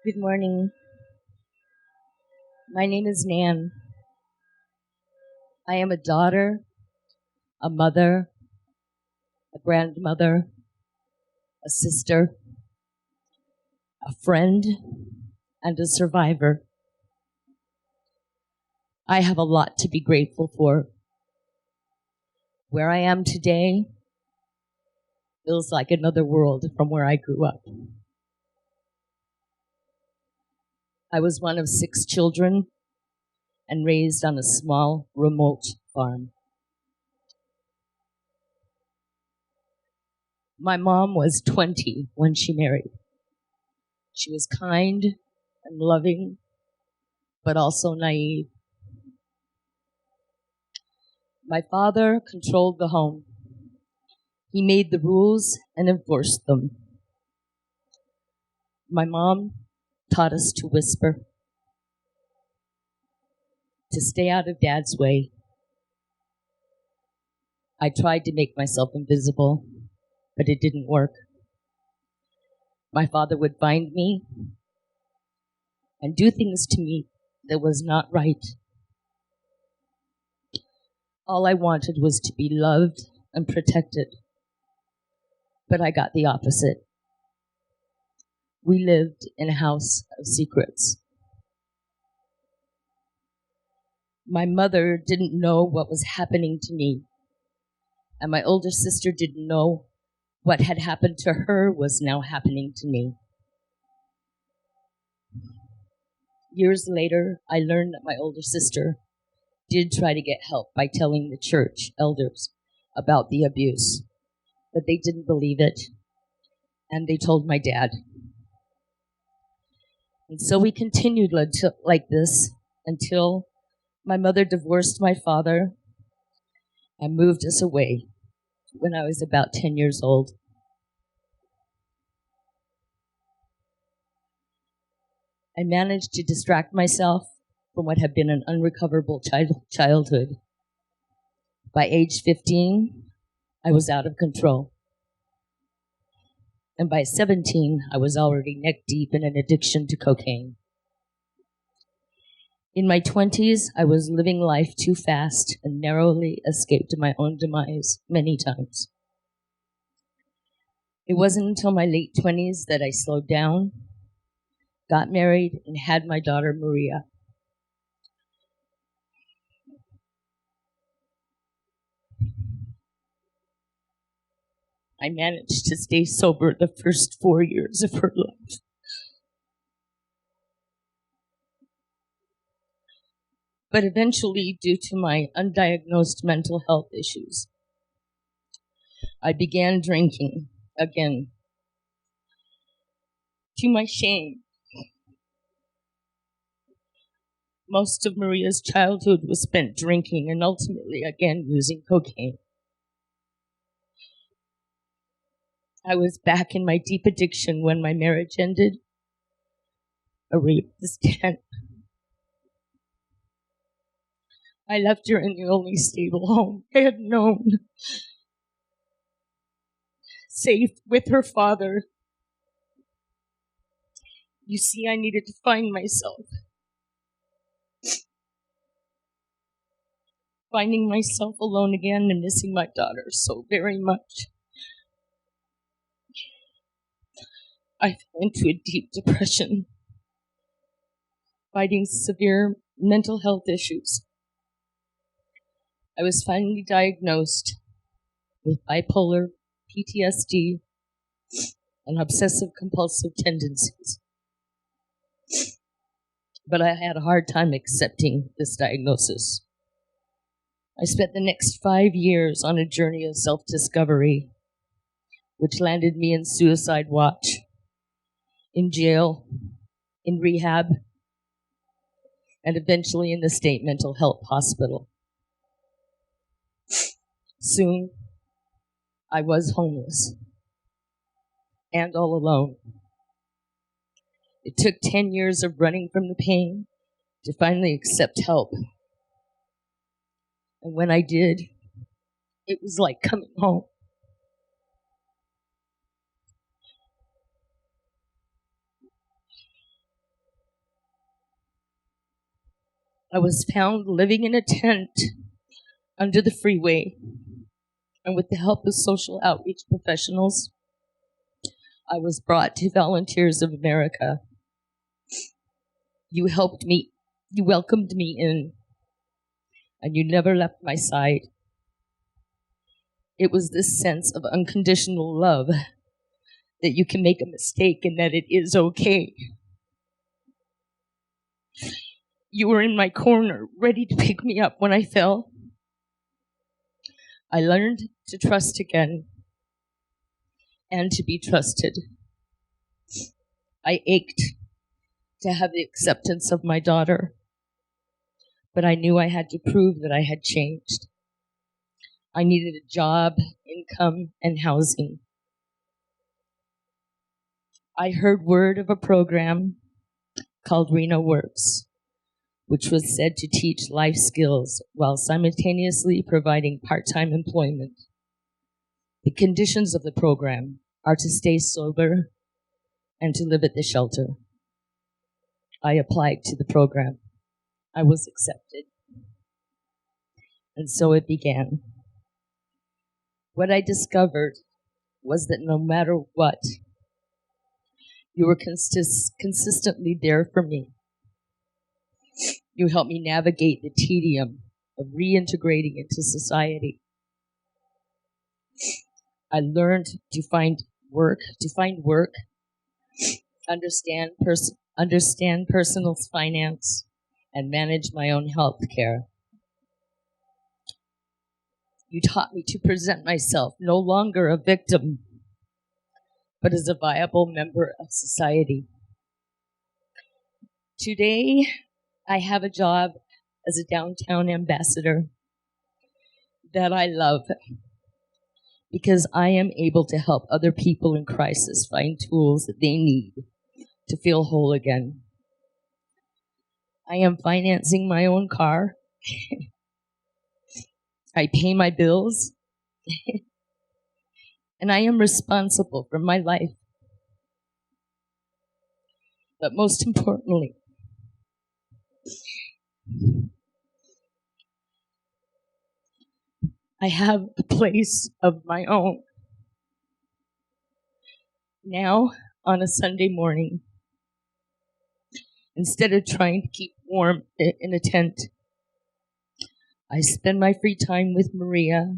Good morning. My name is Nan. I am a daughter, a mother, a grandmother, a sister, a friend, and a survivor. I have a lot to be grateful for. Where I am today feels like another world from where I grew up. I was one of 6 children and raised on a small, remote farm. My mom was 20 when she married. She was kind and loving, but also naive. My father controlled the home. He made the rules and enforced them. My mom taught us to whisper, to stay out of Dad's way. I tried to make myself invisible, but it didn't work. My father would find me and do things to me that was not right. All I wanted was to be loved and protected, but I got the opposite. We lived in a house of secrets. My mother didn't know what was happening to me, and my older sister didn't know what had happened to her was now happening to me. Years later, I learned that my older sister did try to get help by telling the church elders about the abuse, but they didn't believe it, and they told my dad. And so we continued like this until my mother divorced my father and moved us away when I was about 10 years old. I managed to distract myself from what had been an unrecoverable childhood. By age 15, I was out of control. And by 17, I was already neck deep in an addiction to cocaine. In my 20s, I was living life too fast and narrowly escaped my own demise many times. It wasn't until my late 20s that I slowed down, got married, and had my daughter Maria. I managed to stay sober the first 4 years of her life. But eventually, due to my undiagnosed mental health issues, I began drinking again. To my shame, most of Maria's childhood was spent drinking and ultimately again using cocaine. I was back in my deep addiction when my marriage ended. A rapist tent. I left her in the only stable home I had known, safe with her father. You see, I needed to find myself. Finding myself alone again and missing my daughter so very much. I fell into a deep depression, fighting severe mental health issues. I was finally diagnosed with bipolar, PTSD, and obsessive-compulsive tendencies. But I had a hard time accepting this diagnosis. I spent the next 5 years on a journey of self-discovery, which landed me in suicide watch, in jail, in rehab, and eventually in the state mental health hospital. Soon, I was homeless and all alone. It took 10 years of running from the pain to finally accept help. And when I did, it was like coming home. I was found living in a tent under the freeway, and with the help of social outreach professionals, I was brought to Volunteers of America. You helped me, you welcomed me in, and you never left my side. It was this sense of unconditional love that you can make a mistake and that it is okay. You were in my corner, ready to pick me up when I fell. I learned to trust again and to be trusted. I ached to have the acceptance of my daughter, but I knew I had to prove that I had changed. I needed a job, income, and housing. I heard word of a program called Reno Works, which was said to teach life skills while simultaneously providing part-time employment. The conditions of the program are to stay sober and to live at the shelter. I applied to the program. I was accepted. And so it began. What I discovered was that no matter what, you were consistently there for me. You helped me navigate the tedium of reintegrating into society. I learned to find work, understand personal finance, and manage my own health care. You taught me to present myself no longer a victim, but as a viable member of society. Today, I have a job as a downtown ambassador that I love because I am able to help other people in crisis find tools that they need to feel whole again. I am financing my own car. I pay my bills. And I am responsible for my life. But most importantly, I have a place of my own. Now, on a Sunday morning, instead of trying to keep warm in a tent, I spend my free time with Maria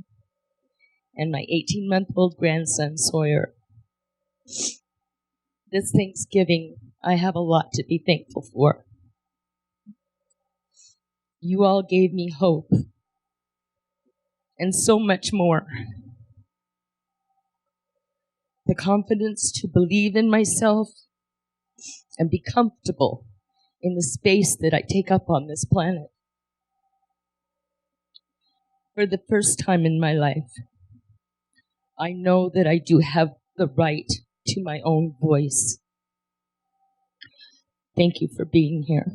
and my 18-month-old grandson, Sawyer. This Thanksgiving, I have a lot to be thankful for. You all gave me hope and so much more. The confidence to believe in myself and be comfortable in the space that I take up on this planet. For the first time in my life, I know that I do have the right to my own voice. Thank you for being here.